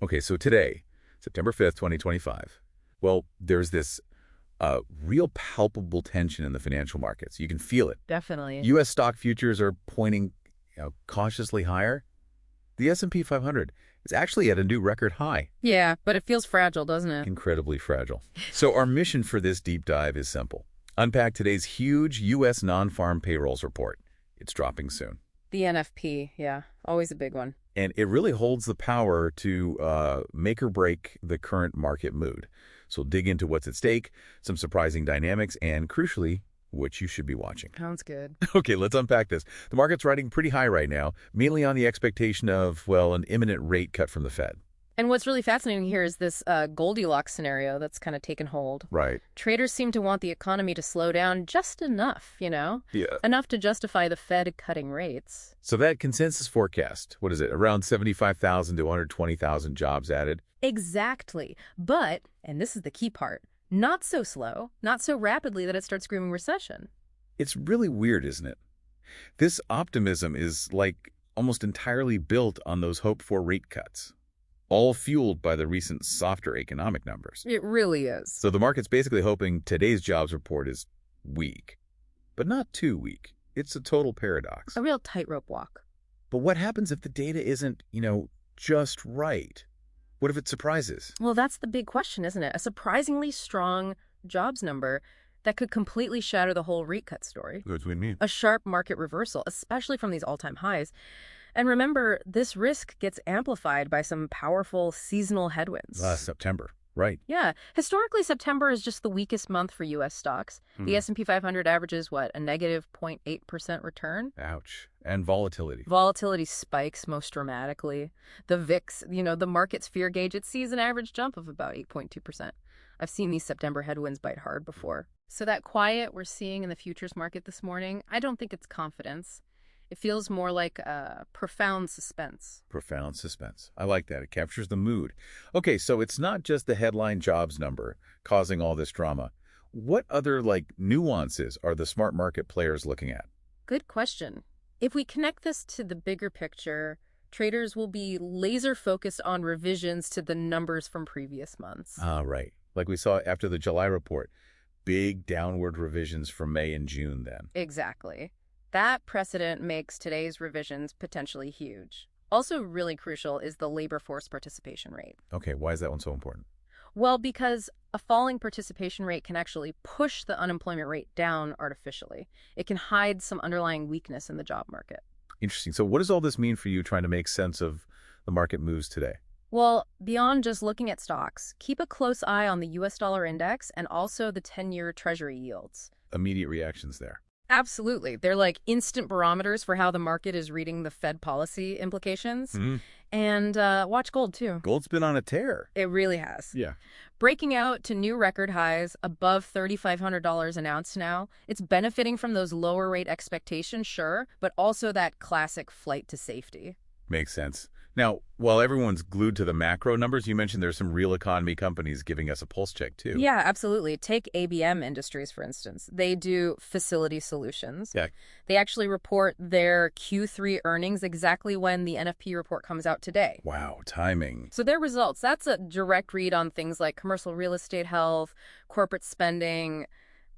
Okay, so today, September 5th, 2025, well, there's this real palpable tension in the financial markets. You can feel it. Definitely. U.S. stock futures are pointing cautiously higher. The S&P 500 is actually at a new record high. Yeah, but it feels fragile, doesn't it? Incredibly fragile. So our mission for this deep dive is simple. Unpack today's huge U.S. non-farm payrolls report. It's dropping soon. The NFP, yeah, always a big one. And it really holds the power to make or break the current market mood. So dig into what's at stake, some surprising dynamics, and crucially, what you should be watching. Sounds good. Okay, let's unpack this. The market's riding pretty high right now, mainly on the expectation of, well, an imminent rate cut from the Fed. And what's really fascinating here is this Goldilocks scenario that's kind of taken hold. Right. Traders seem to want the economy to slow down just enough, Yeah. enough to justify the Fed cutting rates. So that consensus forecast, what is it, around 75,000 to 120,000 jobs added? Exactly. But, and this is the key part, not so slow, not so rapidly that it starts screaming recession. It's really weird, isn't it? This optimism is like almost entirely built on those hoped-for rate cuts, all fueled by the recent softer economic numbers. It really is. So the market's basically hoping today's jobs report is weak, but not too weak. It's a total paradox. A real tightrope walk. But what happens if the data isn't, just right? What if it surprises? Well, that's the big question, isn't it? A surprisingly strong jobs number that could completely shatter the whole rate cut story. That's what I mean. A sharp market reversal, especially from these all-time highs. And remember, this risk gets amplified by some powerful seasonal headwinds. September, right. Yeah. Historically, September is just the weakest month for U.S. stocks. The S&P 500 averages, what, a negative 0.8% return? Ouch. And volatility. Volatility spikes most dramatically. The VIX, the market's fear gauge, it sees an average jump of about 8.2%. I've seen these September headwinds bite hard before. So that quiet we're seeing in the futures market this morning, I don't think it's confidence. It feels more like profound suspense. Profound suspense. I like that. It captures the mood. Okay, so it's not just the headline jobs number causing all this drama. What other, nuances are the smart market players looking at? Good question. If we connect this to the bigger picture, traders will be laser focused on revisions to the numbers from previous months. Right. Like we saw after the July report. Big downward revisions from May and June then. Exactly. That precedent makes today's revisions potentially huge. Also really crucial is the labor force participation rate. Okay, why is that one so important? Well, because a falling participation rate can actually push the unemployment rate down artificially. It can hide some underlying weakness in the job market. Interesting. So what does all this mean for you trying to make sense of the market moves today? Well, beyond just looking at stocks, keep a close eye on the U.S. dollar index and also the 10-year Treasury yields. Immediate reactions there. Absolutely. They're like instant barometers for how the market is reading the Fed policy implications. And watch gold, too. Gold's been on a tear. It really has. Yeah. Breaking out to new record highs above $3,500 an ounce now. It's benefiting from those lower rate expectations, sure, but also that classic flight to safety. Makes sense. Now, while everyone's glued to the macro numbers, you mentioned there's some real economy companies giving us a pulse check, too. Yeah, absolutely. Take ABM Industries, for instance. They do facility solutions. Yeah. They actually report their Q3 earnings exactly when the NFP report comes out today. Wow, timing. So their results, that's a direct read on things like commercial real estate health, corporate spending,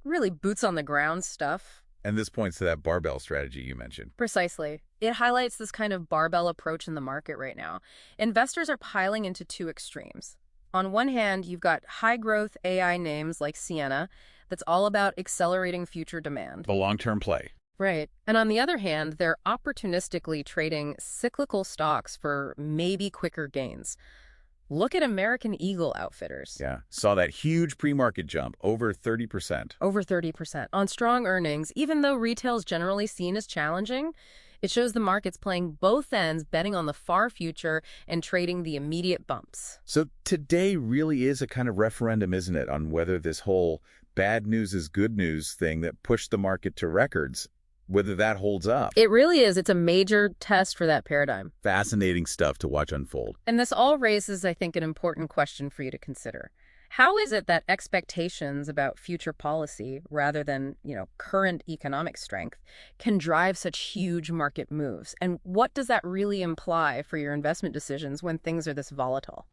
really boots on the ground stuff. And this points to that barbell strategy you mentioned. Precisely. It highlights this kind of barbell approach in the market right now. Investors are piling into two extremes. On one hand, you've got high-growth AI names like Ciena that's all about accelerating future demand. The long-term play. Right. And on the other hand, they're opportunistically trading cyclical stocks for maybe quicker gains. Look at American Eagle Outfitters. Yeah, saw that huge pre-market jump, over 30%. Over 30% on strong earnings. Even though retail's generally seen as challenging, it shows the market's playing both ends, betting on the far future and trading the immediate bumps. So today really is a kind of referendum, isn't it, on whether this whole bad news is good news thing that pushed the market to records, whether that holds up. It really is. It's a major test for that paradigm. Fascinating stuff to watch unfold. And this all raises, I think, an important question for you to consider. How is it that expectations about future policy, rather than, current economic strength, can drive such huge market moves? And what does that really imply for your investment decisions when things are this volatile?